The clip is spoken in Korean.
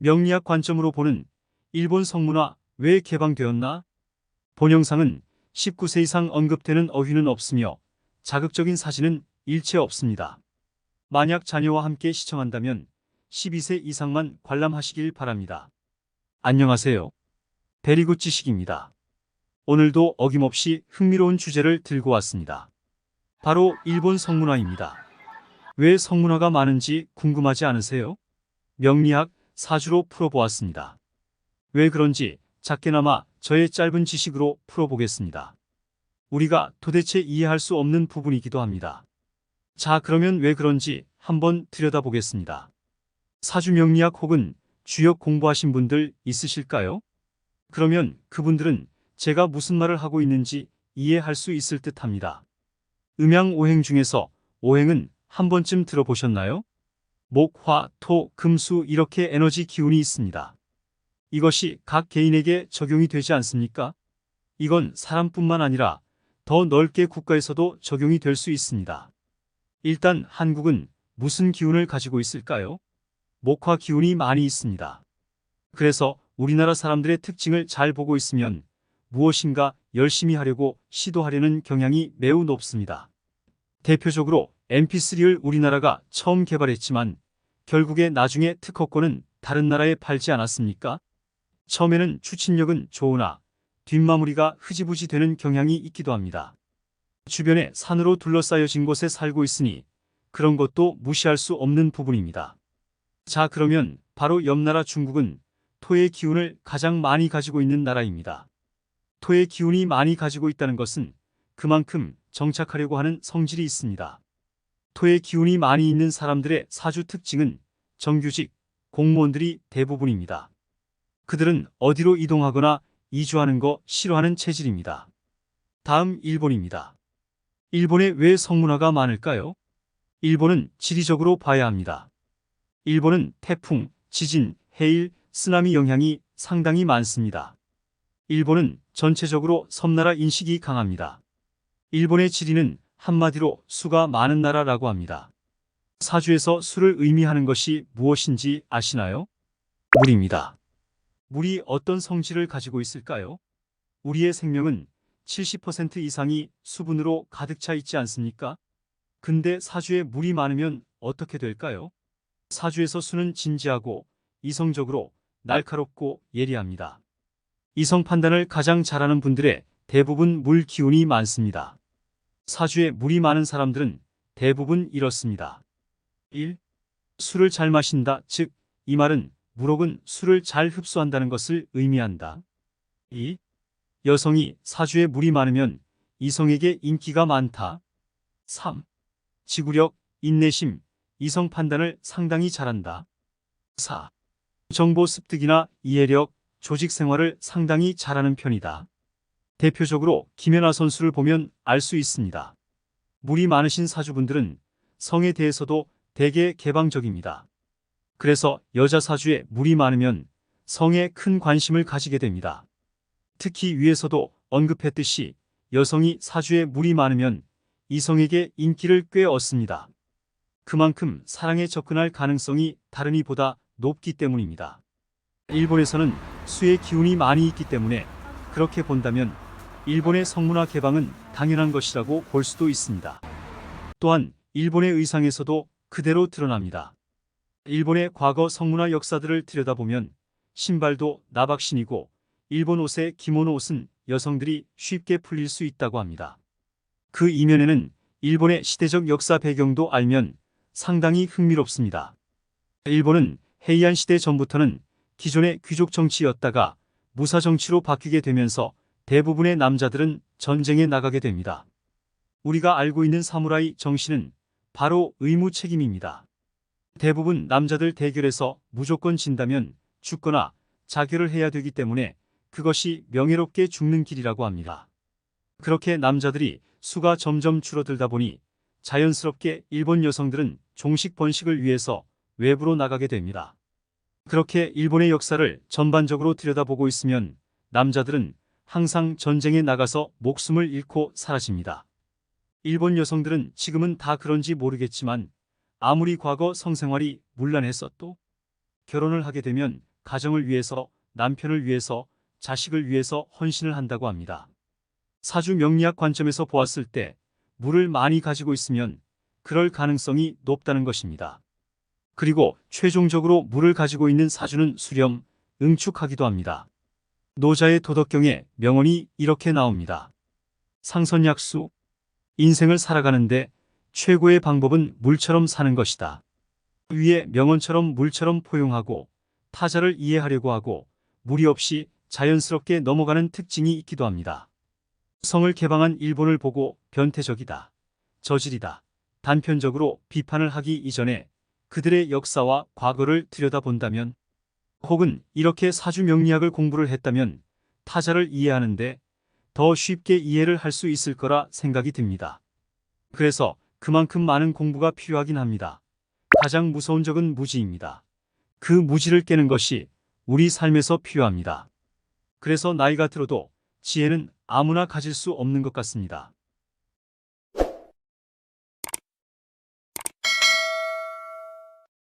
명리학 관점으로 보는 일본 성문화 왜 개방되었나? 본 영상은 19세 이상 언급되는 어휘는 없으며 자극적인 사진은 일체 없습니다. 만약 자녀와 함께 시청한다면 12세 이상만 관람하시길 바랍니다. 안녕하세요. 베리굿 지식입니다. 오늘도 어김없이 흥미로운 주제를 들고 왔습니다. 바로 일본 성문화입니다. 왜 성문화가 많은지 궁금하지 않으세요? 명리학 4주로 풀어보았습니다. 왜 그런지 작게나마 저의 짧은 지식으로 풀어보겠습니다. 우리가 도대체 이해할 수 없는 부분이기도 합니다. 자, 그러면 왜 그런지 한번 들여다보겠습니다. 사주 명리학 혹은 주역 공부하신 분들 있으실까요? 그러면 그분들은 제가 무슨 말을 하고 있는지 이해할 수 있을 듯 합니다. 음양 오행 중에서 오행은 한 번쯤 들어보셨나요? 목, 화, 토, 금, 수 이렇게 에너지 기운이 있습니다. 이것이 각 개인에게 적용이 되지 않습니까? 이건 사람뿐만 아니라 더 넓게 국가에서도 적용이 될 수 있습니다. 일단 한국은 무슨 기운을 가지고 있을까요? 목화 기운이 많이 있습니다. 그래서 우리나라 사람들의 특징을 잘 보고 있으면 무엇인가 열심히 하려고 시도하려는 경향이 매우 높습니다. 대표적으로 MP3를 우리나라가 처음 개발했지만 결국에 나중에 특허권은 다른 나라에 팔지 않았습니까? 처음에는 추진력은 좋으나 뒷마무리가 흐지부지 되는 경향이 있기도 합니다. 주변에 산으로 둘러싸여진 곳에 살고 있으니 그런 것도 무시할 수 없는 부분입니다. 자, 그러면 바로 옆 나라 중국은 토의 기운을 가장 많이 가지고 있는 나라입니다. 토의 기운이 많이 가지고 있다는 것은 그만큼 정착하려고 하는 성질이 있습니다. 토의 기운이 많이 있는 사람들의 사주 특징은 정규직, 공무원들이 대부분입니다. 그들은 어디로 이동하거나 이주하는 거 싫어하는 체질입니다. 다음 일본입니다. 일본에 왜 성문화가 많을까요? 일본은 지리적으로 봐야 합니다. 일본은 태풍, 지진, 해일, 쓰나미 영향이 상당히 많습니다. 일본은 전체적으로 섬나라 인식이 강합니다. 일본의 지리는 한마디로 수가 많은 나라라고 합니다. 사주에서 수를 의미하는 것이 무엇인지 아시나요? 물입니다. 물이 어떤 성질을 가지고 있을까요? 우리의 생명은 70% 이상이 수분으로 가득 차 있지 않습니까? 근데 사주에 물이 많으면 어떻게 될까요? 사주에서 수는 진지하고 이성적으로 날카롭고 예리합니다. 이성 판단을 가장 잘하는 분들의 대부분 물 기운이 많습니다. 사주에 물이 많은 사람들은 대부분 이렇습니다. 1. 술을 잘 마신다. 즉, 이 말은 물혹은 술을 잘 흡수한다는 것을 의미한다. 2. 여성이 사주에 물이 많으면 이성에게 인기가 많다. 3. 지구력, 인내심, 이성 판단을 상당히 잘한다. 4. 정보 습득이나 이해력, 조직 생활을 상당히 잘하는 편이다. 대표적으로 김연아 선수를 보면 알 수 있습니다. 물이 많으신 사주분들은 성에 대해서도 되게 개방적입니다. 그래서 여자 사주에 물이 많으면 성에 큰 관심을 가지게 됩니다. 특히 위에서도 언급했듯이 여성이 사주에 물이 많으면 이성에게 인기를 꽤 얻습니다. 그만큼 사랑에 접근할 가능성이 다른 이보다 높기 때문입니다. 일본에서는 수의 기운이 많이 있기 때문에 그렇게 본다면 일본의 성문화 개방은 당연한 것이라고 볼 수도 있습니다. 또한 일본의 의상에서도 그대로 드러납니다. 일본의 과거 성문화 역사들을 들여다보면 신발도 나박신이고 일본 옷의 기모노 옷은 여성들이 쉽게 풀릴 수 있다고 합니다. 그 이면에는 일본의 시대적 역사 배경도 알면 상당히 흥미롭습니다. 일본은 헤이안 시대 전부터는 기존의 귀족 정치였다가 무사 정치로 바뀌게 되면서 대부분의 남자들은 전쟁에 나가게 됩니다. 우리가 알고 있는 사무라이 정신은 바로 의무 책임입니다. 대부분 남자들 대결에서 무조건 진다면 죽거나 자결을 해야 되기 때문에 그것이 명예롭게 죽는 길이라고 합니다. 그렇게 남자들이 수가 점점 줄어들다 보니 자연스럽게 일본 여성들은 종식 번식을 위해서 외부로 나가게 됩니다. 그렇게 일본의 역사를 전반적으로 들여다보고 있으면 남자들은 항상 전쟁에 나가서 목숨을 잃고 사라집니다. 일본 여성들은 지금은 다 그런지 모르겠지만 아무리 과거 성생활이 문란했어도 결혼을 하게 되면 가정을 위해서, 남편을 위해서, 자식을 위해서 헌신을 한다고 합니다. 사주 명리학 관점에서 보았을 때 물을 많이 가지고 있으면 그럴 가능성이 높다는 것입니다. 그리고 최종적으로 물을 가지고 있는 사주는 수렴, 응축하기도 합니다. 노자의 도덕경에 명언이 이렇게 나옵니다. 상선약수. 인생을 살아가는데 최고의 방법은 물처럼 사는 것이다. 위에 명언처럼 물처럼 포용하고 타자를 이해하려고 하고 무리 없이 자연스럽게 넘어가는 특징이 있기도 합니다. 성을 개방한 일본을 보고 변태적이다, 저질이다, 단편적으로 비판을 하기 이전에 그들의 역사와 과거를 들여다본다면, 혹은 이렇게 사주 명리학을 공부를 했다면 타자를 이해하는데 더 쉽게 이해를 할 수 있을 거라 생각이 듭니다. 그래서 그만큼 많은 공부가 필요하긴 합니다. 가장 무서운 적은 무지입니다. 그 무지를 깨는 것이 우리 삶에서 필요합니다. 그래서 나이가 들어도 지혜는 아무나 가질 수 없는 것 같습니다.